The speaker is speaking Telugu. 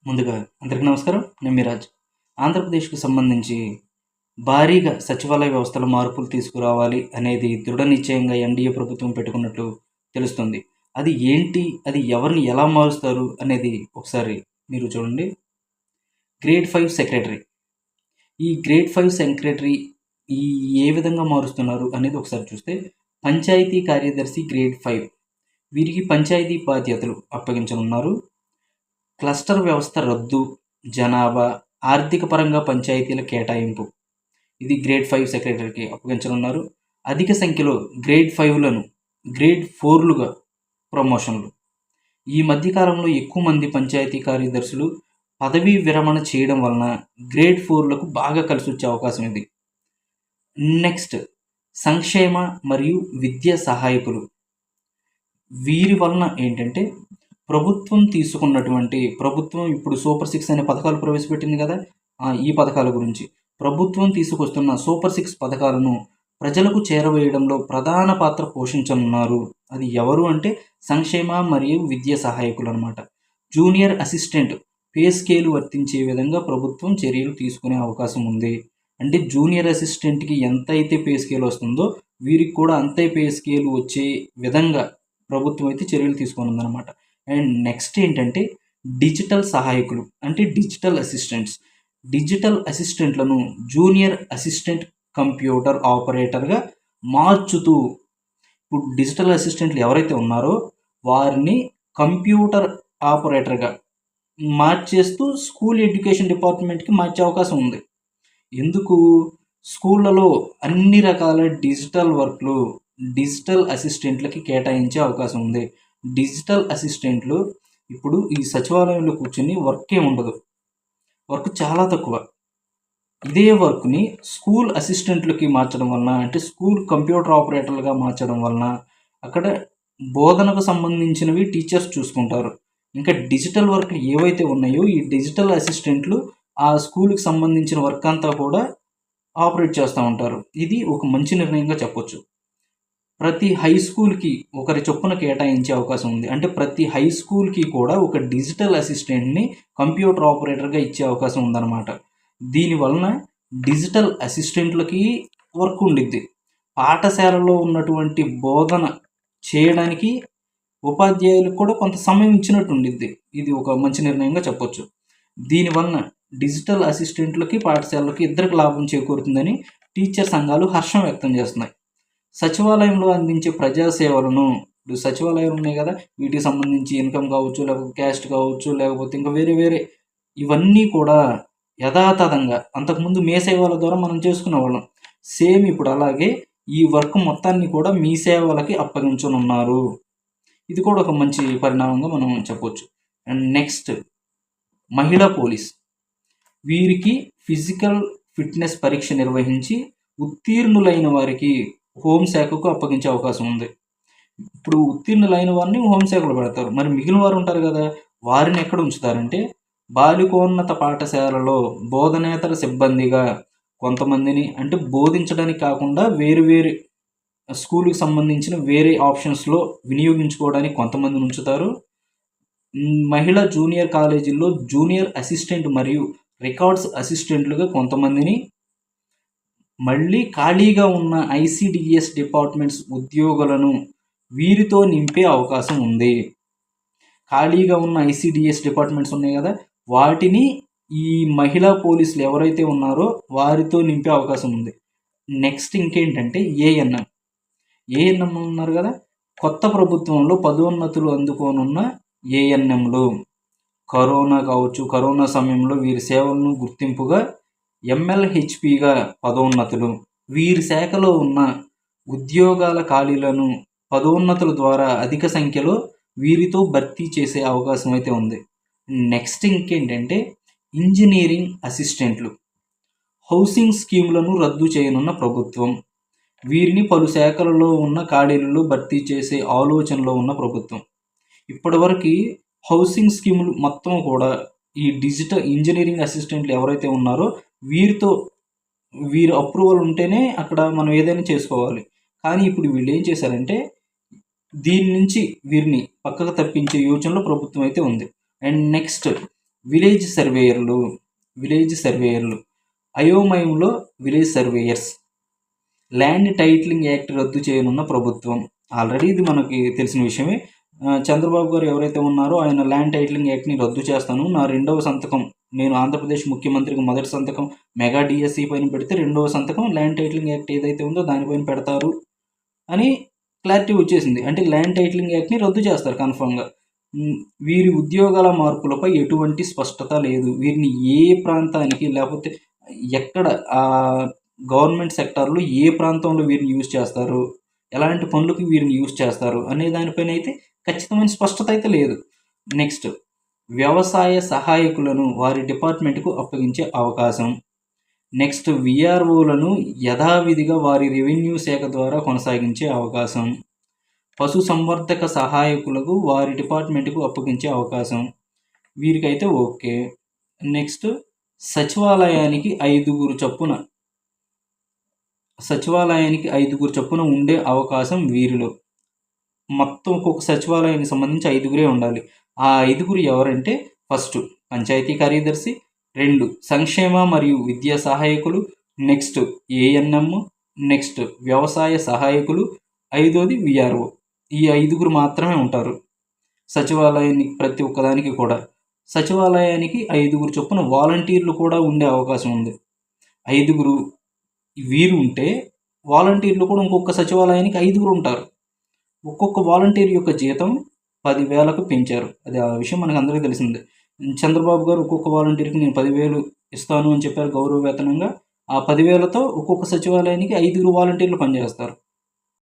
ముందుగా అందరికీ నమస్కారం. నేను మీ రాజ్. ఆంధ్రప్రదేశ్‌కు సంబంధించి భారీగా సచివాలయ వ్యవస్థలో మార్పులు తీసుకురావాలి అనేది దృఢ నిశ్చయంగా ఎన్‌డీఏ ప్రభుత్వం పెట్టుకున్నట్లు తెలుస్తుంది. అది ఏంటి? అది ఎవరిని ఎలా మారుస్తారు? అనేది ఒకసారి మీరు చూడండి. Grade 5 secretary. ఈ గ్రేడ్ 5 సెక్రటరీ ఈ ఏ విధంగా మారుస్తున్నారు అనేది ఒకసారి చూస్తే పంచాయతీ కార్యదర్శి గ్రేడ్ 5 వీరికి పంచాయతీ బాధ్యతలు అప్పగించనున్నారు. క్లస్టర్ వ్యవస్థ రద్దు, జనాభా, ఆర్థిక పరంగా పంచాయతీల కేటాయింపు. ఇది గ్రేడ్ 5 సెక్రటరీకి అప్పగించనున్నారు. అధిక సంఖ్యలో గ్రేడ్ 5లను గ్రేడ్ 4లుగా ప్రమోషన్లు. ఈ మధ్యకాలంలో ఎక్కువ మంది పంచాయతీ కార్యదర్శులు పదవీ విరమణ చేయడం వలన గ్రేడ్ 4లకు బాగా కలిసొచ్చే అవకాశం ఇది. నెక్స్ట్ సంక్షేమ మరియు విద్యా సహాయకులు. వీరి వలన ఏంటంటే ప్రభుత్వం ఇప్పుడు సూపర్ 6 అనే పథకాలు ప్రవేశపెట్టింది కదా. ఈ పథకాల గురించి ప్రభుత్వం తీసుకొస్తున్న సూపర్ 6 పథకాలను ప్రజలకు చేరవేయడంలో ప్రధాన పాత్ర పోషించనున్నారు. అది ఎవరు అంటే సంక్షేమ మరియు విద్యా సహాయకులు అనమాట. జూనియర్ అసిస్టెంట్ పే స్కేలు వర్తించే విధంగా ప్రభుత్వం చర్యలు తీసుకునే అవకాశం ఉంది. అంటే జూనియర్ అసిస్టెంట్కి ఎంత అయితే పే స్కేల్ వస్తుందో వీరికి కూడా అంతే పే స్కేల్ వచ్చే విధంగా ప్రభుత్వం అయితే చర్యలు తీసుకొనుందనమాట. అండ్ నెక్స్ట్ ఏంటంటే డిజిటల్ సహాయకులు అంటే డిజిటల్ అసిస్టెంట్లను జూనియర్ అసిస్టెంట్ కంప్యూటర్ ఆపరేటర్గా మార్చుతూ ఇప్పుడు డిజిటల్ అసిస్టెంట్లు ఎవరైతే ఉన్నారో వారిని కంప్యూటర్ ఆపరేటర్గా మార్చేస్తూ స్కూల్ ఎడ్యుకేషన్ డిపార్ట్మెంట్కి మార్చే అవకాశం ఉంది. ఎందుకు? స్కూళ్ళలో అన్ని రకాల డిజిటల్ వర్క్లు డిజిటల్ అసిస్టెంట్లకి కేటాయించే అవకాశం ఉంది. డిజిటల్ అసిస్టెంట్లు ఇప్పుడు ఈ సచివాలయంలో కూర్చొని వర్క్ ఉండదు, వర్క్ చాలా తక్కువ. ఇదే వర్క్ని స్కూల్ అసిస్టెంట్లకి మార్చడం వలన అంటే స్కూల్ కంప్యూటర్ ఆపరేటర్లుగా మార్చడం వలన అక్కడ బోధనకు సంబంధించినవి టీచర్స్ చూసుకుంటారు. ఇంకా డిజిటల్ వర్క్లు ఏవైతే ఉన్నాయో ఈ డిజిటల్ అసిస్టెంట్లు ఆ స్కూల్కి సంబంధించిన వర్క్ అంతా కూడా ఆపరేట్ చేస్తూ ఉంటారు. ఇది ఒక మంచి నిర్ణయంగా చెప్పొచ్చు. ప్రతి హై స్కూల్కి ఒకరి చొప్పున కేటాయించే అవకాశం ఉంది. అంటే ప్రతి హై స్కూల్కి కూడా ఒక డిజిటల్ అసిస్టెంట్ని కంప్యూటర్ ఆపరేటర్గా ఇచ్చే అవకాశం ఉందన్నమాట. దీనివలన డిజిటల్ అసిస్టెంట్లకి వర్క్ ఉండిద్ది. పాఠశాలలో ఉన్నటువంటి బోధన చేయడానికి ఉపాధ్యాయులకు కూడా కొంత సమయం ఇచ్చినట్టు ఉండిద్ది. ఇది ఒక మంచి నిర్ణయంగా చెప్పొచ్చు. దీనివలన డిజిటల్ అసిస్టెంట్లకి పాఠశాలలకి ఇద్దరికి లాభం చేకూరుతుందని టీచర్ సంఘాలు హర్షం వ్యక్తం చేస్తున్నాయి. సచివాలయంలో అందించే ప్రజాసేవలను ఇప్పుడు సచివాలయాలు ఉన్నాయి కదా, వీటికి సంబంధించి ఇన్కమ్ కావచ్చు, లేకపోతే క్యాస్ట్ కావచ్చు, లేకపోతే ఇంకా వేరే ఇవన్నీ కూడా యథాతథంగా అంతకుముందు మీ సేవల ద్వారా మనం చేసుకునేవాళ్ళం. సేమ్ ఇప్పుడు అలాగే ఈ వర్క్ మొత్తాన్ని కూడా మీ సేవలకి అప్పగించనున్నారు. ఇది కూడా ఒక మంచి పరిణామంగా మనం చెప్పవచ్చు. అండ్ నెక్స్ట్ మహిళా పోలీస్. వీరికి ఫిజికల్ ఫిట్నెస్ పరీక్ష నిర్వహించి ఉత్తీర్ణులైన వారికి హోంశాఖకు అప్పగించే అవకాశం ఉంది. ఇప్పుడు ఉత్తీర్ణులైన వారిని హోంశాఖలో పెడతారు. మరి మిగిలిన వారు ఉంటారు కదా, వారిని ఎక్కడ ఉంచుతారంటే బాలికోన్నత పాఠశాలలో బోధనేతర సిబ్బందిగా కొంతమందిని, అంటే బోధించడానికి కాకుండా వేరు స్కూల్కి సంబంధించిన వేరే ఆప్షన్స్లో వినియోగించుకోవడానికి కొంతమందిని ఉంచుతారు. మహిళా జూనియర్ కాలేజీల్లో జూనియర్ అసిస్టెంట్ మరియు రికార్డ్స్ అసిస్టెంట్లుగా కొంతమందిని, మళ్ళీ ఖాళీగా ఉన్న ఐసిడిఎస్ డిపార్ట్మెంట్స్ ఉద్యోగులను వీరితో నింపే అవకాశం ఉంది. ఖాళీగా ఉన్న ఐసిడిఎస్ డిపార్ట్మెంట్స్ ఉన్నాయి కదా, వాటిని ఈ మహిళా పోలీసులు ఎవరైతే ఉన్నారో వారితో నింపే అవకాశం ఉంది. నెక్స్ట్ ఇంకేంటంటే ఏఎన్ఎం ఉన్నారు కదా, కొత్త ప్రభుత్వంలో పదోన్నతులు అందుకోనున్న ఏఎన్ఎంలు. కరోనా సమయంలో వీరి సేవలను గుర్తింపుగా ఎంఎల్హెచ్పిగా పదోన్నతులు. వీరి శాఖలో ఉన్న ఉద్యోగాల ఖాళీలను పదోన్నతుల ద్వారా అధిక సంఖ్యలో వీరితో భర్తీ చేసే అవకాశం అయితే ఉంది. నెక్స్ట్ ఇంకేంటంటే ఇంజనీరింగ్ అసిస్టెంట్లు. హౌసింగ్ స్కీములను రద్దు చేయనున్న ప్రభుత్వం. వీరిని పలు శాఖలలో ఉన్న ఖాళీలలో భర్తీ చేసే ఆలోచనలో ఉన్న ప్రభుత్వం. ఇప్పటివరకు హౌసింగ్ స్కీములు మొత్తం కూడా ఈ డిజిటల్ ఇంజనీరింగ్ అసిస్టెంట్లు ఎవరైతే ఉన్నారో వీరి అప్రూవల్ ఉంటేనే అక్కడ మనం ఏదైనా చేసుకోవాలి. కానీ ఇప్పుడు వీళ్ళు ఏం చేశారంటే దీని నుంచి వీరిని పక్కకు తప్పించే యోచనలో ప్రభుత్వం అయితే ఉంది. అండ్ నెక్స్ట్ విలేజ్ సర్వేయర్లు, విలేజ్ సర్వేయర్లు, అయోమయంలో village surveyors, land titling act రద్దు చేయనున్న ప్రభుత్వం. ఆల్రెడీ ఇది మనకి తెలిసిన విషయమే. చంద్రబాబు గారు ఎవరైతే ఉన్నారో ఆయన ల్యాండ్ టైటిలింగ్ యాక్ట్ని రద్దు చేస్తాను, నా రెండవ సంతకం, నేను ఆంధ్రప్రదేశ్ ముఖ్యమంత్రికి మొదటి సంతకం మెగా డిఎస్సి పైన పెడితే రెండవ సంతకం ల్యాండ్ టైటిలింగ్ యాక్ట్ ఏదైతే ఉందో దానిపైన పెడతారు అని క్లారిటీ వచ్చేసింది. అంటే ల్యాండ్ టైటిలింగ్ యాక్ట్ని రద్దు చేస్తారు కన్ఫర్మ్గా. వీరి ఉద్యోగాల మార్పులపై ఎటువంటి స్పష్టత లేదు. వీరిని ఏ ప్రాంతానికి లేకపోతే ఎక్కడ గవర్నమెంట్ సెక్టార్లో ఏ ప్రాంతంలో వీరిని యూజ్ చేస్తారు, ఎలాంటి పనులకు వీరిని యూజ్ చేస్తారు అనే దానిపైన అయితే ఖచ్చితమైన స్పష్టత అయితే లేదు. నెక్స్ట్, వ్యవసాయ సహాయకులను వారి డిపార్ట్మెంట్కు అప్పగించే అవకాశం. నెక్స్ట్, విఆర్ఓలను యథావిధిగా వారి రెవెన్యూ శాఖ ద్వారా కొనసాగించే అవకాశం. పశు సంవర్ధక సహాయకులకు వారి డిపార్ట్మెంట్కు అప్పగించే అవకాశం. వీరికైతే ఓకే. నెక్స్ట్, సచివాలయానికి ఐదుగురు చొప్పున ఉండే అవకాశం వీరిలో. మొత్తం ఒక్కొక్క సచివాలయానికి సంబంధించి 5గురే ఉండాలి. ఆ 5గురు ఎవరంటే, ఫస్ట్ పంచాయతీ కార్యదర్శి, 2 సంక్షేమ మరియు విద్యా సహాయకులు, నెక్స్ట్ ఏఎన్ఎం, నెక్స్ట్ వ్యవసాయ సహాయకులు, 5వది విఆర్ఓ. ఈ 5గురు మాత్రమే ఉంటారు సచివాలయానికి. ప్రతి ఒక్కదానికి కూడా సచివాలయానికి 5గురు చొప్పున వాలంటీర్లు కూడా ఉండే అవకాశం ఉంది. 5గురు వీరు ఉంటే వాలంటీర్లు కూడా ఇంకొక సచివాలయానికి 5గురు ఉంటారు. ఒక్కొక్క వాలంటీర్ యొక్క జీతం 10,000కు పెంచారు. అది ఆ విషయం మనకు అందరికీ తెలిసిందే. చంద్రబాబు గారు ఒక్కొక్క వాలంటీర్కి నేను 10,000 ఇస్తాను అని చెప్పారు గౌరవ వేతనంగా. ఆ 10,000తో ఒక్కొక్క సచివాలయానికి 5గురు వాలంటీర్లు పనిచేస్తారు.